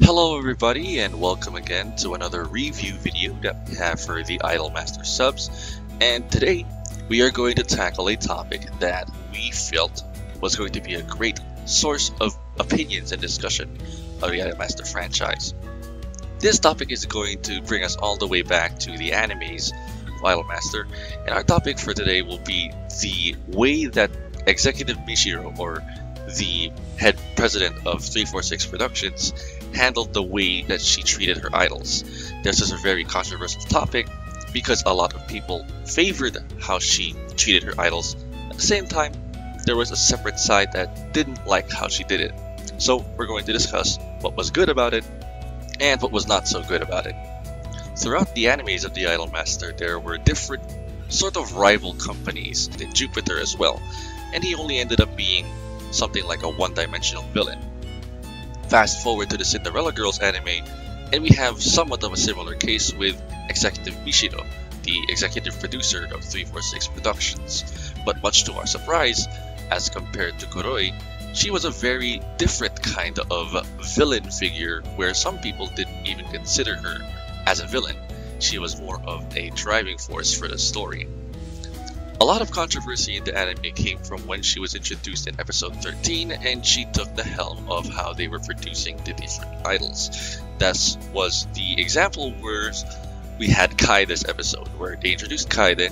Hello everybody and welcome again to another review video that we have for the Idolmaster subs, and today we are going to tackle a topic that we felt was going to be a great source of opinions and discussion of the Idolmaster franchise. This topic is going to bring us all the way back to the animes of Idolmaster, and our topic for today will be the way that Executive Mishiro, or the head president of 346 Productions, handled the way that she treated her idols. This is a very controversial topic because a lot of people favored how she treated her idols. At the same time, there was a separate side that didn't like how she did it. So we're going to discuss what was good about it and what was not so good about it. Throughout the animes of the Idolmaster, there were different sort of rival companies, and Jupiter as well, and he only ended up being something like a one-dimensional villain. Fast forward to the Cinderella Girls anime, and we have somewhat of a similar case with Executive Mishiro, the executive producer of 346 Productions. But much to our surprise, as compared to Kuroi, she was a very different kind of villain figure where some people didn't even consider her as a villain. She was more of a driving force for the story. A lot of controversy in the anime came from when she was introduced in episode 13 and she took the helm of how they were producing the different idols. That was the example where we had Kaide's episode, where they introduced Kaide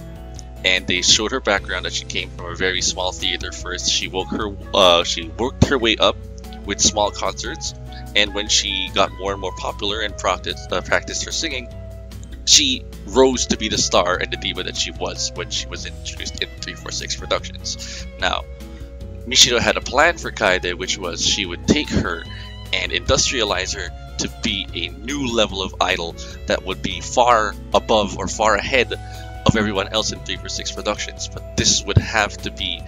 and they showed her background that she came from a very small theater first. She worked her way up with small concerts, and when she got more and more popular and practiced her singing, she rose to be the star and the diva that she was when she was introduced in 346 Productions. Now, Mishiro had a plan for Kaide, which was she would take her and industrialize her to be a new level of idol that would be far above or far ahead of everyone else in 346 Productions. But this would have to be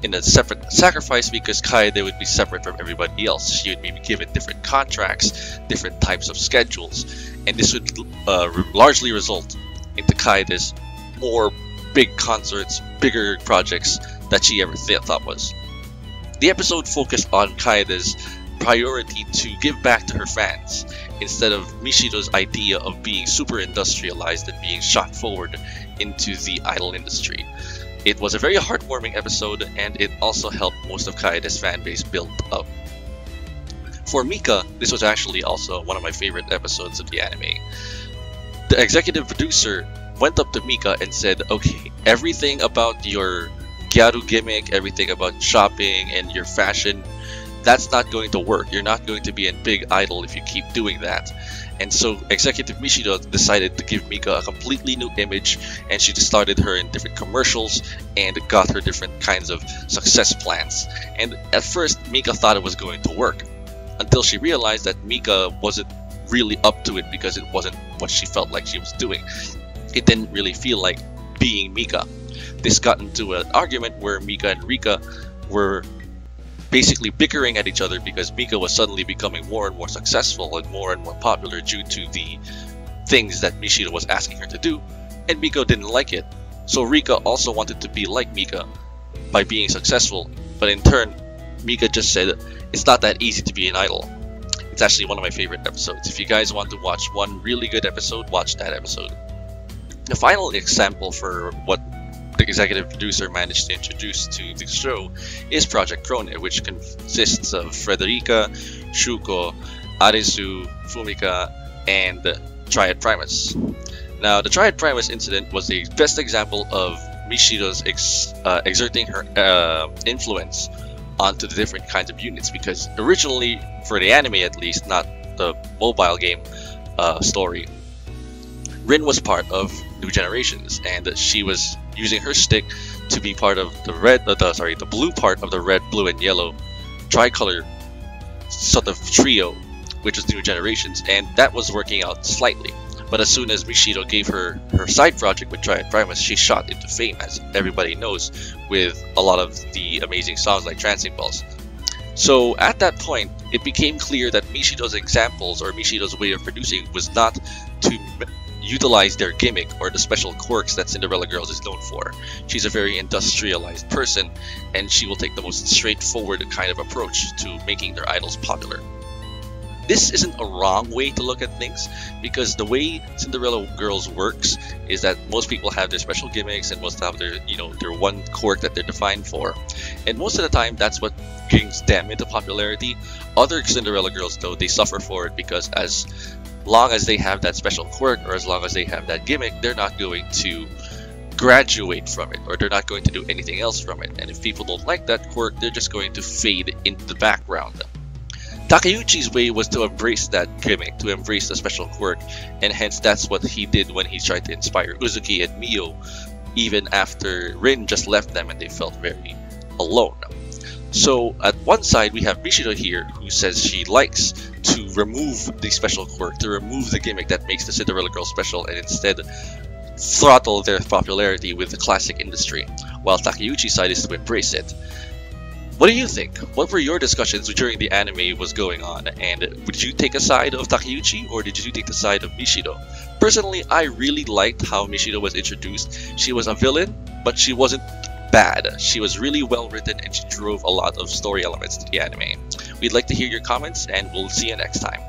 in a separate sacrifice because Kaide would be separate from everybody else. She would be given different contracts, different types of schedules, and this would largely result into Kaide's more big concerts, bigger projects that she ever thought was. The episode focused on Kaide's priority to give back to her fans instead of Mishiro's idea of being super industrialized and being shot forward into the idol industry. It was a very heartwarming episode, and it also helped most of Kaide's fanbase build up. For Mika, this was actually also one of my favorite episodes of the anime. The executive producer went up to Mika and said, okay, everything about your gyaru gimmick, everything about shopping and your fashion, that's not going to work. You're not going to be a big idol if you keep doing that. And so Executive Mishiro decided to give Mika a completely new image, and she just started her in different commercials and got her different kinds of success plans. And at first, Mika thought it was going to work, until she realized that Mika wasn't really up to it because it wasn't what she felt like she was doing. It didn't really feel like being Mika. This got into an argument where Mika and Rika were basically bickering at each other because Mika was suddenly becoming more and more successful and more popular due to the things that Mishiro was asking her to do, and Mika didn't like it. So Rika also wanted to be like Mika by being successful, but in turn, Mika just said, it's not that easy to be an idol. It's actually one of my favorite episodes. If you guys want to watch one really good episode, watch that episode. The final example for what the executive producer managed to introduce to the show is Project Krone, which consists of Frederica, Shuko, Arisu, Fumika, and Triad Primus. Now, the Triad Primus incident was the best example of Mishiro's exerting her influence onto the different kinds of units, because originally, for the anime at least, not the mobile game story, Rin was part of New Generations, and she was using her stick to be part of the blue part of the red, blue, and yellow tricolor sort of trio, which was New Generations, and that was working out slightly. But as soon as Mishiro gave her side project with Triad Primus, she shot into fame, as everybody knows, with a lot of the amazing songs like Trancing Pulse. So at that point, it became clear that Mishiro's examples, or Mishiro's way of producing, was not to utilize their gimmick or the special quirks that Cinderella Girls is known for. She's a very industrialized person, and she will take the most straightforward kind of approach to making their idols popular. this isn't a wrong way to look at things, because the way Cinderella Girls works is that most people have their special gimmicks and most have their, their one quirk that they're defined for, and most of the time that's what brings them into popularity. Other Cinderella Girls, though, they suffer for it, because as long as they have that special quirk, or as long as they have that gimmick, they're not going to graduate from it, or they're not going to do anything else from it. And if people don't like that quirk, they're just going to fade into the background. Takeuchi's way was to embrace that gimmick, to embrace the special quirk, and hence that's what he did when he tried to inspire Uzuki and Mio, even after Rin just left them and they felt very alone. So at one side we have Mishido here, who says she likes to remove the special quirk, to remove the gimmick that makes the Cinderella Girls special, and instead throttle their popularity with the classic industry, while Takeuchi's side is to embrace it. What do you think? What were your discussions during the anime was going on, and did you take a side of Takeuchi or did you take the side of Mishido? Personally, I really liked how Mishido was introduced. She was a villain, but she wasn't bad. She was really well written and she drove a lot of story elements to the anime. We'd like to hear your comments, and we'll see you next time.